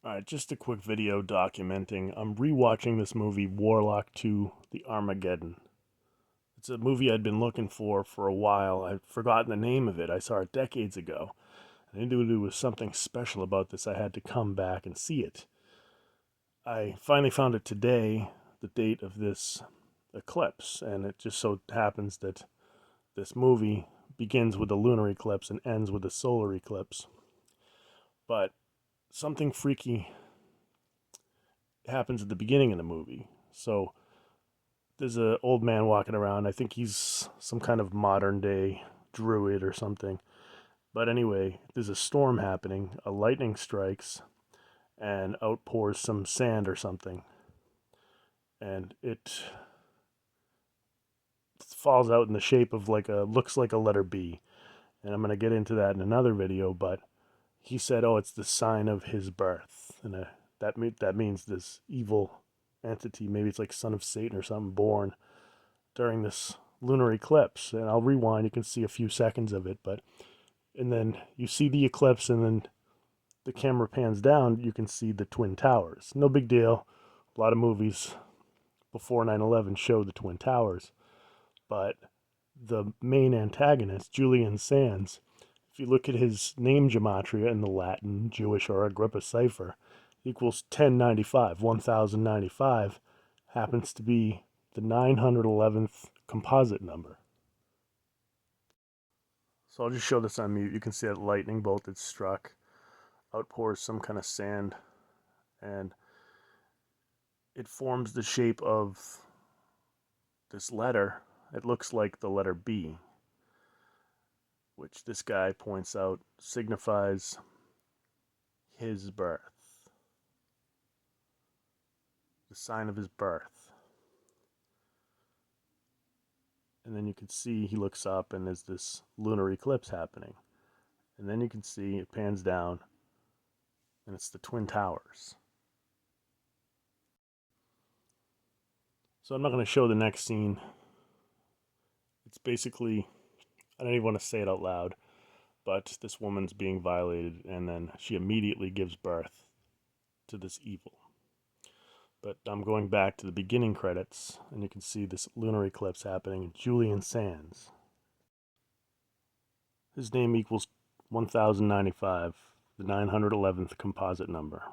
Alright, just a quick video documenting. I'm rewatching this movie, Warlock 2, The Armageddon. It's a movie I'd been looking for a while. I'd forgotten the name of it. I saw it decades ago. I knew there was something special about this. I had to come back and see it. I finally found it today, the date of this eclipse, and it just so happens that this movie begins with a lunar eclipse and ends with a solar eclipse. But something freaky happens at the beginning of the movie. So there's an old man walking around. I think he's some kind of modern day druid or something. But anyway, there's a storm happening. A lightning strikes and outpours some sand or something. And it falls out in the shape of looks like a letter B. And I'm going to get into that in another video, but he said, "Oh, it's the sign of his birth." And that means this evil entity, maybe it's like son of Satan or something, born during this lunar eclipse. And I'll rewind, you can see a few seconds of it, and then you see the eclipse, and then the camera pans down, you can see the Twin Towers. No big deal. A lot of movies before 9/11 show the Twin Towers, but the main antagonist, Julian Sands, if you look at his name gematria in the Latin, Jewish, or Agrippa cipher, equals 1095. 1095 happens to be the 911th composite number. So I'll just show this on mute. You can see that lightning bolt that struck outpours some kind of sand, and it forms the shape of this letter. It looks like the letter B, which this guy points out signifies his birth, the sign of his birth. And then you can see he looks up and there's this lunar eclipse happening. And then you can see it pans down and it's the Twin Towers. So I'm not going to show the next scene. It's basically, I don't even want to say it out loud, but this woman's being violated, and then she immediately gives birth to this evil. But I'm going back to the beginning credits, and you can see this lunar eclipse happening, and Julian Sands. His name equals 1095, the 911th composite number.